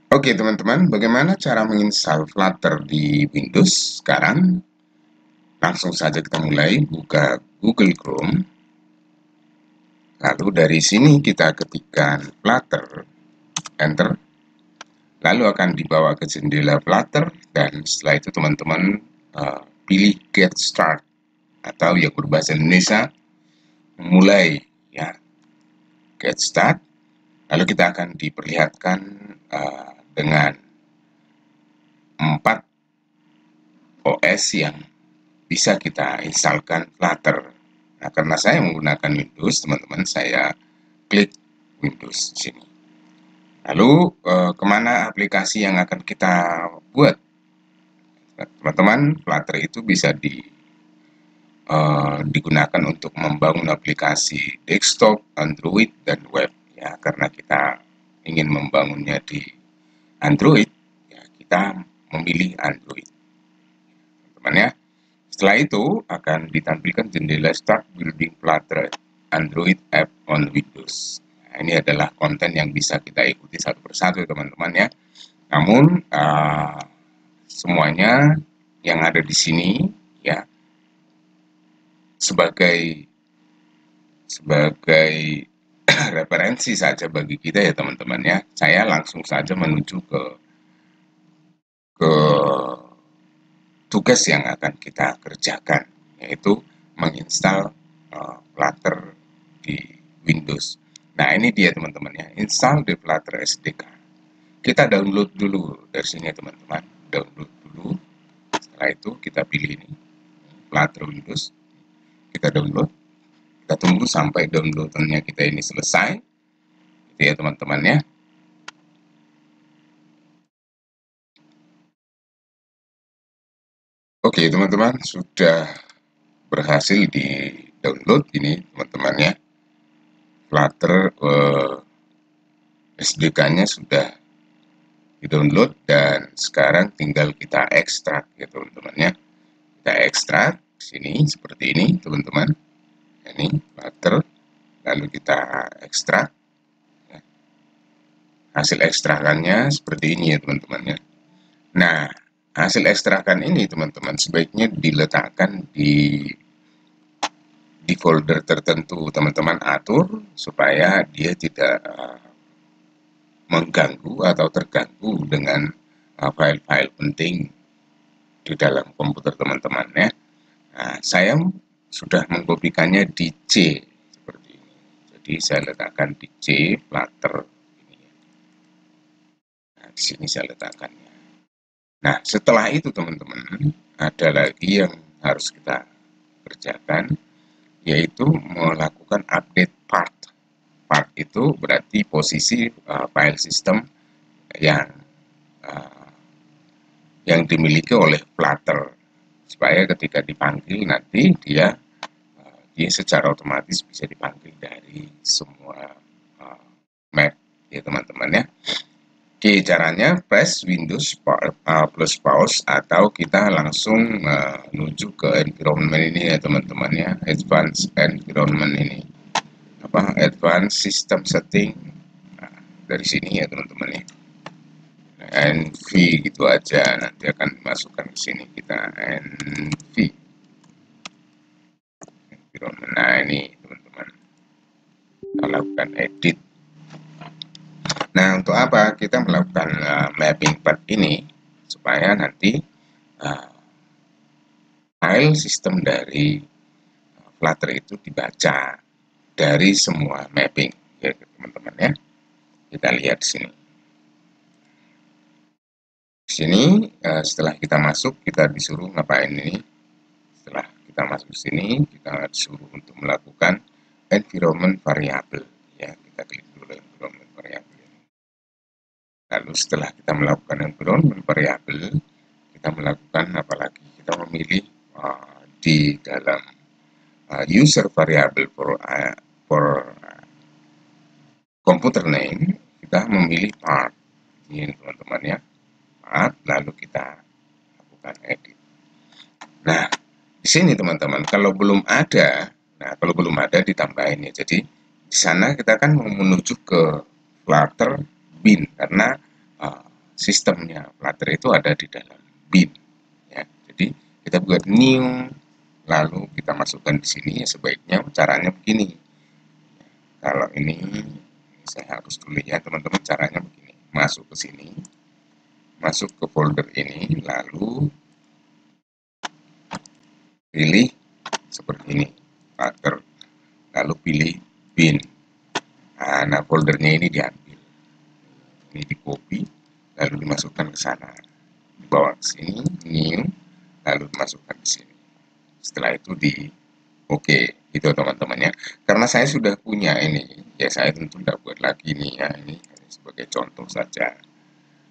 Oke teman-teman, bagaimana cara menginstal Flutter di Windows sekarang? Langsung saja kita mulai, buka Google Chrome. Lalu dari sini kita ketikkan Flutter, Enter. Lalu akan dibawa ke jendela Flutter dan setelah itu teman-teman pilih Get Start atau ya berbahasa Indonesia mulai ya, Get Start. Lalu kita akan diperlihatkan dengan 4 OS yang bisa kita instalkan Flutter. Nah, karena saya menggunakan Windows, teman-teman, saya klik Windows di sini. Lalu, kemana aplikasi yang akan kita buat? Teman-teman, Flutter itu bisa digunakan untuk membangun aplikasi desktop, Android, dan web. Ya, karena kita ingin membangunnya di Android, ya, kita memilih Android. Teman-teman ya. Setelah itu akan ditampilkan jendela Start Building Flutter Android App on Windows. Nah, ini adalah konten yang bisa kita ikuti satu persatu teman-teman ya. Namun semuanya yang ada di sini ya sebagai referensi saja bagi kita ya teman-teman ya. Saya langsung saja menuju ke tugas yang akan kita kerjakan, yaitu menginstal Flutter di Windows. Nah, ini dia teman-teman ya, install the Flutter SDK. Kita download dulu dari sini ya teman-teman, download dulu. Setelah itu kita pilih ini, Flutter Windows. Kita download, kita tunggu sampai downloadannya kita ini selesai. Itu ya teman-teman ya. Oke teman-teman, sudah berhasil di download ini teman-teman ya. Flutter SDK-nya sudah di-download dan sekarang tinggal kita ekstrak ya teman-teman ya. Kita ekstrak sini seperti ini teman-teman. Ini Flutter, lalu kita ekstrak. Hasil ekstrakannya seperti ini ya teman-teman ya. Nah, hasil ekstrakan ini teman-teman sebaiknya diletakkan di folder tertentu. Teman-teman atur supaya dia tidak mengganggu atau terganggu dengan file-file penting di dalam komputer teman-teman ya. Nah, saya sudah mengkopikannya di C seperti ini. Jadi saya letakkan di C Flutter ini. Nah, di sini saya letakkannya. Nah, setelah itu teman-teman ada lagi yang harus kita kerjakan, yaitu melakukan update part. Part itu berarti posisi file system yang uh, yang dimiliki oleh Flutter, supaya ketika dipanggil nanti dia secara otomatis bisa dipanggil dari semua map ya teman-teman ya. Oke, caranya press Windows plus pause atau kita langsung menuju ke environment ini ya teman-teman ya, advanced environment ini, advanced system setting. Nah, dari sini ya teman-teman ya. NV gitu aja, nanti akan dimasukkan ke sini kita NV environment. Nah, ini teman-teman, kita lakukan edit. Nah, untuk apa kita melakukan mapping path ini? Supaya nanti file sistem dari Flutter itu dibaca dari semua mapping ya teman-teman ya. Kita lihat di sini. Di sini setelah kita masuk, kita disuruh ngapain ini? Setelah kita masuk ke sini, kita disuruh untuk melakukan environment variable ya. Kita klik dulu environment variable. Lalu setelah kita melakukan environment variable, kita melakukan apa lagi? Kita memilih di dalam user variable for computer name, kita memilih part. Ini teman-teman ya, part, lalu kita lakukan edit. Nah, di sini teman-teman, kalau belum ada ditambahin ya. Jadi di sana kita kan mau menuju ke Flutter bin karena sistemnya Flutter itu ada di dalam bin, ya. Jadi kita buat new, lalu kita masukkan di sini. Sebaiknya caranya begini. Kalau ini saya harus dulu ya teman-teman, caranya begini. Masuk ke sini, masuk ke folder ini, lalu pilih seperti ini, Flutter, lalu pilih bin. Nah, foldernya ini diambil, ini di copy, lalu dimasukkan ke sana, dibawa ke sini, new, lalu dimasukkan ke sini. Setelah itu di oke, itu teman-teman ya. Karena saya sudah punya ini, ya saya tentu tidak buat lagi nih ya, ini sebagai contoh saja.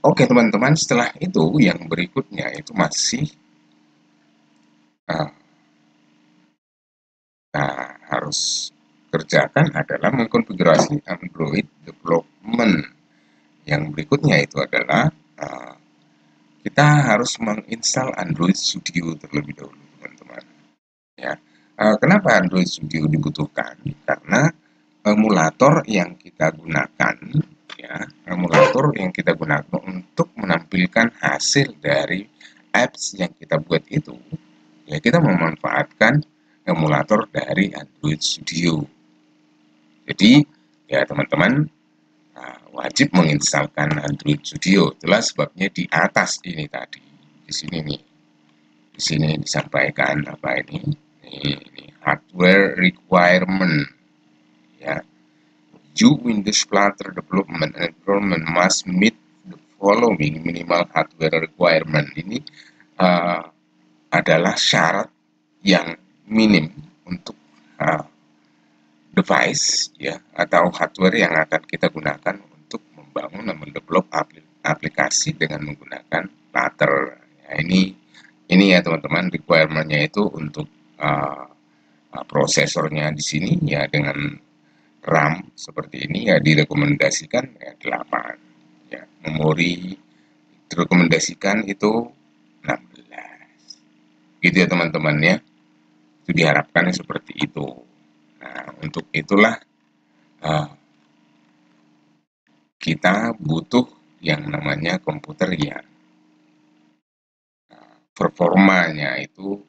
Oke teman-teman, setelah itu yang berikutnya itu masih harus kerjakan adalah mengkonfigurasi Android development. Yang berikutnya itu adalah kita harus menginstal Android Studio terlebih dahulu teman-teman. Ya, kenapa Android Studio dibutuhkan? Karena emulator yang kita gunakan, ya, emulator yang kita gunakan untuk menampilkan hasil dari apps yang kita buat itu, ya kita memanfaatkan emulator dari Android Studio. Jadi ya teman-teman wajib menginstalkan Android Studio. Itulah sebabnya di atas ini tadi, di sini nih, di sini disampaikan apa ini? Ini hardware requirement, ya. Windows Flutter development environment must meet the following minimal hardware requirement. Ini adalah syarat yang minim untuk device, ya, atau hardware yang akan kita gunakan untuk membangun dan mendevelop aplikasi dengan menggunakan Flutter. Ya, ini ya teman-teman, requirement-nya itu untuk prosesornya di sini ya dengan RAM seperti ini ya direkomendasikan ya 8, ya. Memori direkomendasikan itu 16, gitu ya teman-teman ya. Itu diharapkan seperti itu. Nah, untuk itulah kita butuh yang namanya komputer yang performanya itu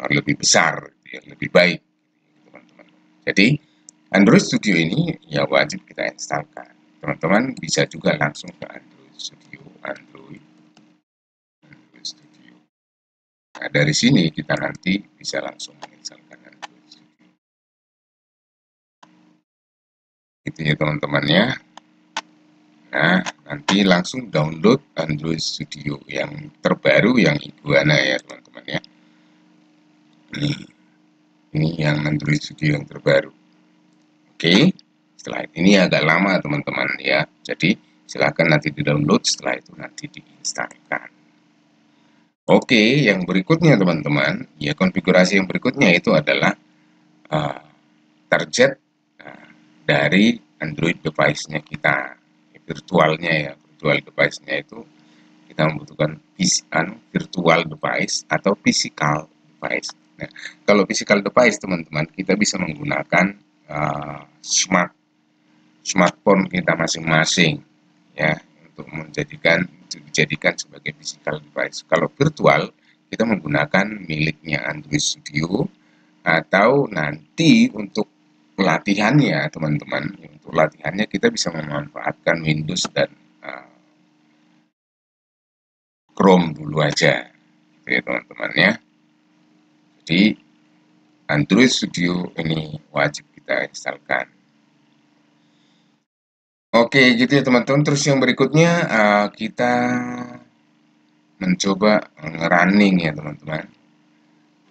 lebih besar, ya, lebih baik, teman-teman. Jadi Android Studio ini ya wajib kita instalkan. Teman-teman bisa juga langsung ke Android Studio. Nah, dari sini kita nanti bisa langsung menginstalkan Android Studio. Itu ya teman-teman ya. Nah, nanti langsung download Android Studio yang terbaru, yang Iguana ya teman-teman ya. Ini yang Android Studio yang terbaru. Oke, setelah ini agak lama teman-teman ya. Jadi silakan nanti di-download, setelah itu nanti diinstalkan. Oke, yang berikutnya teman-teman, ya konfigurasi yang berikutnya itu adalah target dari Android device-nya kita, virtualnya ya, virtual device-nya itu kita membutuhkan virtual device atau physical device. Nah, kalau physical device teman-teman, kita bisa menggunakan smartphone kita masing-masing ya untuk dijadikan sebagai physical device. Kalau virtual kita menggunakan miliknya Android Studio, atau nanti untuk latihannya teman-teman, untuk latihannya kita bisa memanfaatkan Windows dan Chrome dulu aja, gitu ya teman-teman ya. Jadi Android Studio ini wajib kita instalkan. Oke, gitu ya teman-teman. Terus yang berikutnya kita mencoba running ya teman-teman.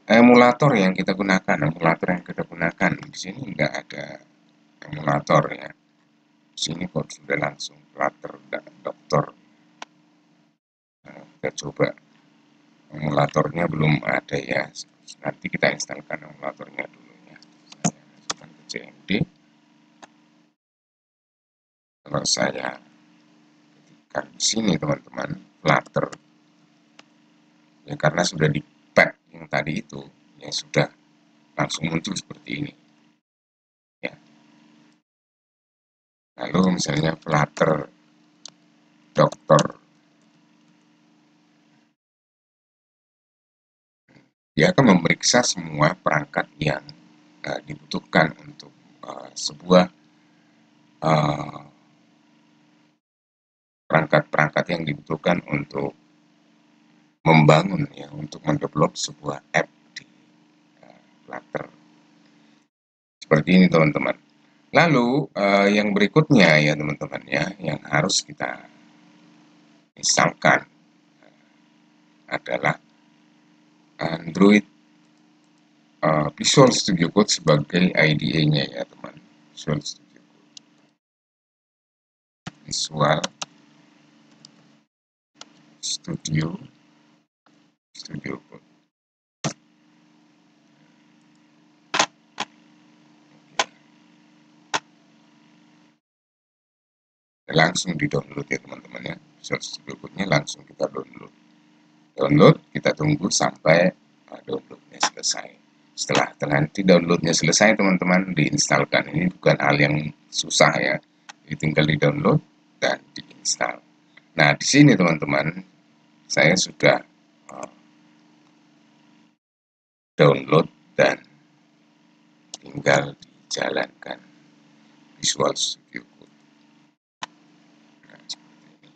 Emulator yang kita gunakan, di sini nggak ada emulator ya. Di sini kok sudah langsung Flutter Doctor. Nah, kita coba emulatornya belum ada ya. Nanti kita instalkan emulatornya dulu ya. Saya masukkan ke CMD. Kalau saya ketikkan di sini teman-teman, Flutter, ya karena sudah di pad yang tadi itu, yang sudah langsung muncul seperti ini. Ya. Lalu misalnya Flutter Dokter, dia akan memeriksa semua perangkat yang dibutuhkan untuk sebuah perangkat-perangkat yang dibutuhkan untuk membangun ya, untuk mendevelop sebuah app di Flutter. Seperti ini teman-teman. Lalu yang berikutnya ya teman-teman ya, yang harus kita instalkan adalah Android Visual Studio Code sebagai IDE-nya ya teman. Visual Studio Code. Visual Studio Code. Langsung di-download ya teman-teman ya. Visual Studio Code-nya langsung kita download. Kita tunggu sampai downloadnya selesai. Setelah nanti downloadnya selesai teman-teman, diinstalkan. Ini bukan hal yang susah ya. Jadi tinggal di-download dan diinstal. Nah, di sini teman-teman, saya sudah download dan tinggal dijalankan Visual Studio Code. Nah, seperti ini.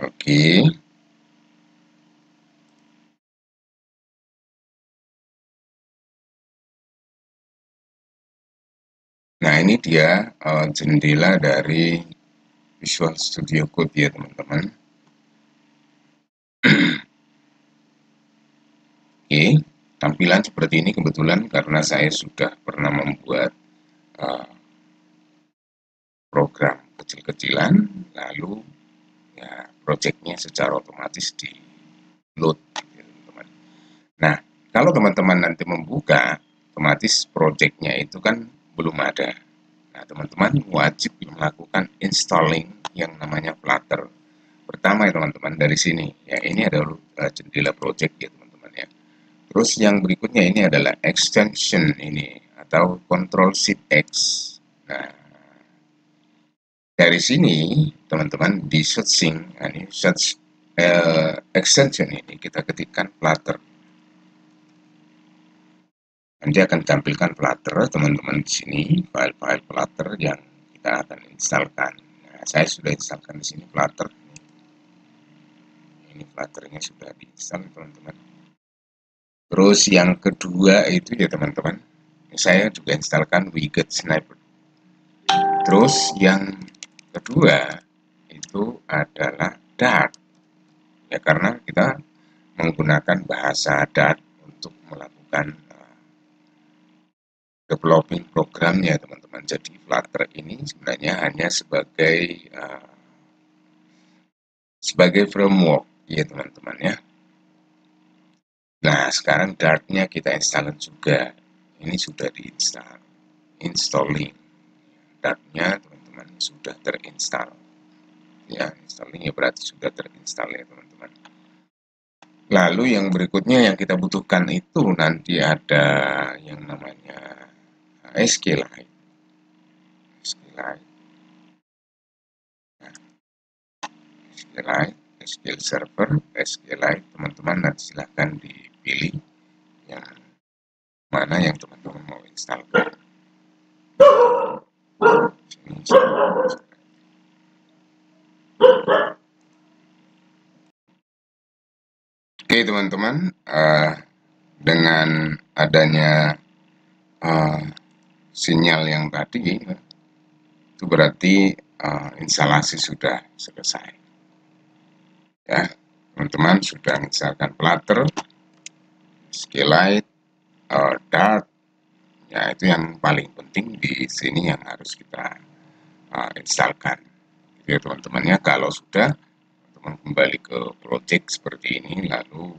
Oke. Nah, ini dia jendela dari Visual Studio Code ya teman-teman. Oke, tampilan seperti ini kebetulan karena saya sudah pernah membuat program kecil-kecilan, lalu ya projectnya secara otomatis di load gitu, teman-teman. Nah, kalau teman-teman nanti membuka, otomatis projectnya itu kan belum ada. Nah, teman-teman wajib melakukan installing yang namanya Flutter. Pertama ya teman-teman, dari sini. Ya, ini adalah jendela project ya teman-teman ya. Terus yang berikutnya ini adalah extension ini atau Control Shift X. Nah, dari sini teman-teman di searching, nah ini search extension ini kita ketikkan Flutter. Nanti akan tampilkan Flutter teman-teman di sini, file-file Flutter yang kita akan instalkan. Nah, saya sudah instalkan di sini Flutter. Ini Flutternya sudah diinstal teman-teman. Terus yang kedua itu ya teman-teman, saya juga instalkan Widget Sniper. Terus yang kedua itu adalah Dart. Ya karena kita menggunakan bahasa Dart untuk melakukan developing programnya teman-teman. Jadi Flutter ini sebenarnya hanya sebagai framework ya teman-teman ya. Nah, sekarang Dart-nya kita install juga. Ini sudah diinstal. Installing. Dart-nya teman-teman sudah terinstall. Ya, installing ya berarti sudah terinstall ya teman-teman. Lalu yang berikutnya yang kita butuhkan itu nanti ada yang namanya SQLite. SQLite. Nah, SQLite, SQL Server, SQLite, teman-teman nanti silahkan dipilih yang mana yang teman-teman mau install. Oke teman-teman, dengan adanya sinyal yang tadi, itu berarti instalasi sudah selesai. Ya, teman-teman sudah menginstalkan Flutter, SQLite, Dart. Ya, itu yang paling penting di sini yang harus kita instalkan. Jadi teman-teman ya, kalau sudah teman kembali ke project seperti ini, lalu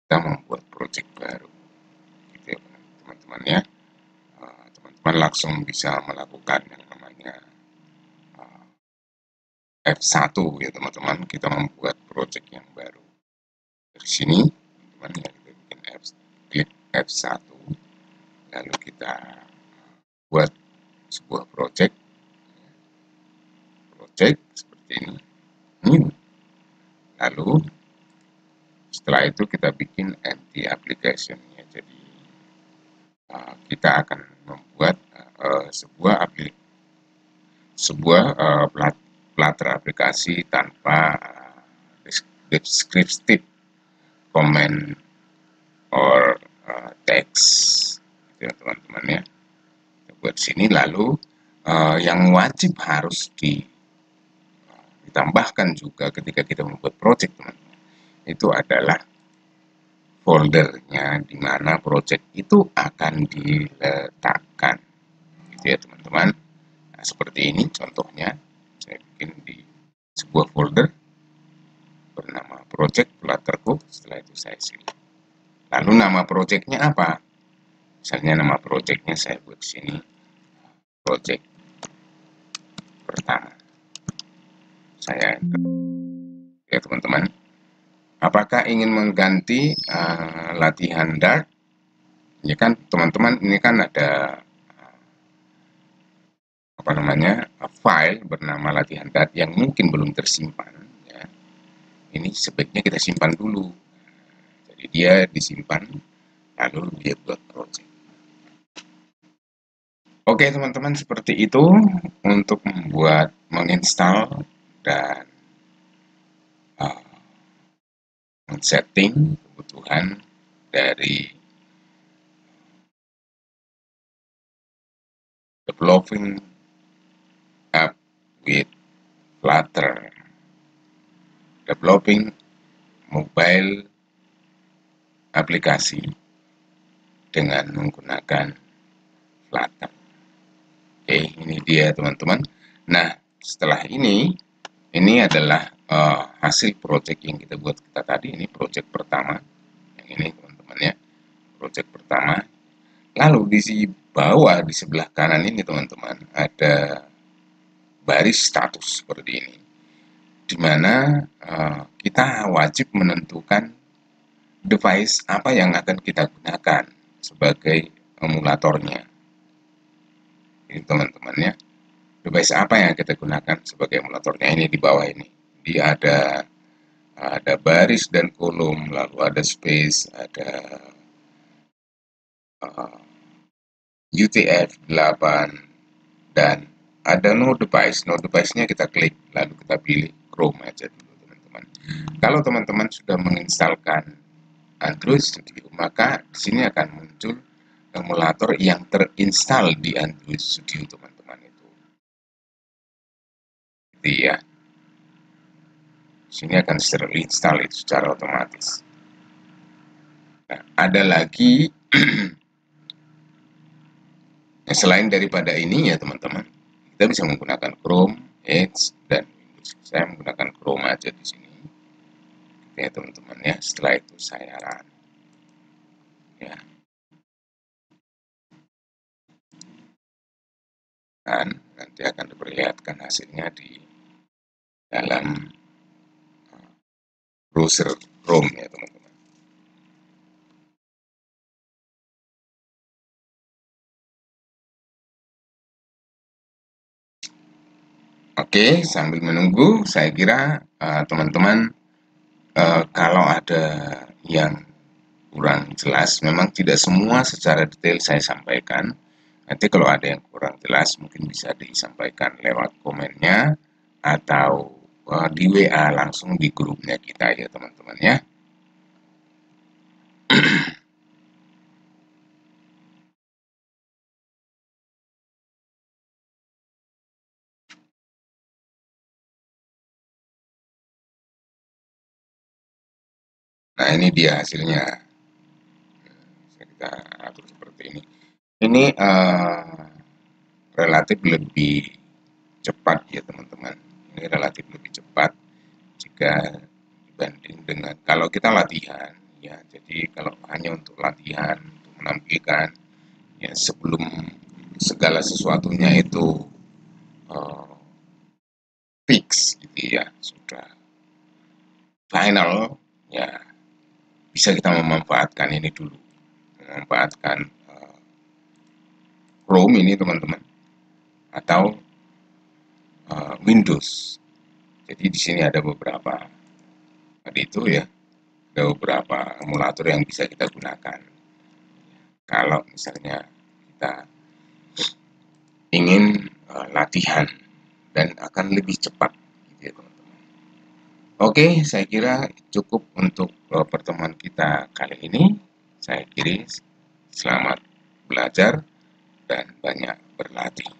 kita membuat project baru. Gitu ya teman-teman ya. Teman-teman langsung bisa melakukan yang namanya F1 ya teman-teman, kita membuat project yang baru. Dari sini teman-teman ya, kita bikin klik F1, lalu kita buat sebuah project seperti ini, new. Lalu setelah itu kita bikin empty application ya. Jadi kita akan membuat sebuah platter aplikasi tanpa descriptive comment or text ya teman-teman ya. Kita buat sini, lalu yang wajib harus ditambahkan juga ketika kita membuat project teman-teman, itu adalah foldernya di mana project itu akan diletakkan gitu ya teman-teman. Nah, seperti ini contohnya, saya bikin di sebuah folder bernama project Flutterku. Setelah itu saya silih, lalu nama projectnya apa, misalnya nama projectnya saya buat sini project pertama, saya enter ya teman-teman. Apakah ingin mengganti latihan Dart? Ya kan teman-teman, ini kan ada file bernama latihan Dart yang mungkin belum tersimpan ya. Ini sebaiknya kita simpan dulu. Jadi dia disimpan, lalu dia buat project. Oke teman-teman, seperti itu untuk menginstal dan men-setting kebutuhan dari developing app with Flutter, developing mobile aplikasi dengan menggunakan Flutter. Oke, ini dia teman-teman. Nah, setelah ini adalah hasil project yang kita buat kita tadi. Ini project pertama, yang ini teman-teman ya, project pertama. Lalu di bawah di sebelah kanan ini teman-teman ada baris status seperti ini, di mana kita wajib menentukan device apa yang akan kita gunakan sebagai emulatornya. Ini teman-teman ya, device apa yang kita gunakan sebagai emulatornya. Ini di bawah ini dia ada baris dan kolom, lalu ada space, ada UTF-8, dan ada no device. No device-nya kita klik, lalu kita pilih Chrome aja dulu teman-teman. Kalau teman-teman sudah menginstalkan Android Studio, maka di sini akan muncul emulator yang terinstall di Android Studio teman-teman itu. Jadi ya, di sini akan terinstall itu secara otomatis. Nah, ada lagi selain daripada ini ya teman-teman, kita bisa menggunakan Chrome, Edge, dan Windows. Saya menggunakan Chrome aja di sini ya teman-teman ya. Setelah itu saya run ya, dan nanti akan diperlihatkan hasilnya di dalam browser Chrome ya teman-teman. Oke, sambil menunggu, saya kira teman-teman kalau ada yang kurang jelas, memang tidak semua secara detail saya sampaikan. Nanti kalau ada yang kurang jelas mungkin bisa disampaikan lewat komennya atau di WA langsung di grupnya kita ya teman-teman ya. Nah ini dia hasilnya. Kita atur seperti ini. Ini relatif lebih cepat ya teman-teman. Ini relatif lebih cepat jika dibanding dengan kalau kita latihan ya. Jadi kalau hanya untuk latihan, untuk menampilkan ya, sebelum segala sesuatunya itu fix gitu ya, sudah final ya, bisa kita memanfaatkan ini dulu, memanfaatkan Chrome ini teman-teman, atau Windows. Jadi di sini ada beberapa, tadi itu ya, ada beberapa emulator yang bisa kita gunakan. Kalau misalnya kita ingin latihan dan akan lebih cepat, gitu ya teman-teman. Oke, saya kira cukup untuk pertemuan kita kali ini. Saya kira selamat belajar dan banyak berlatih.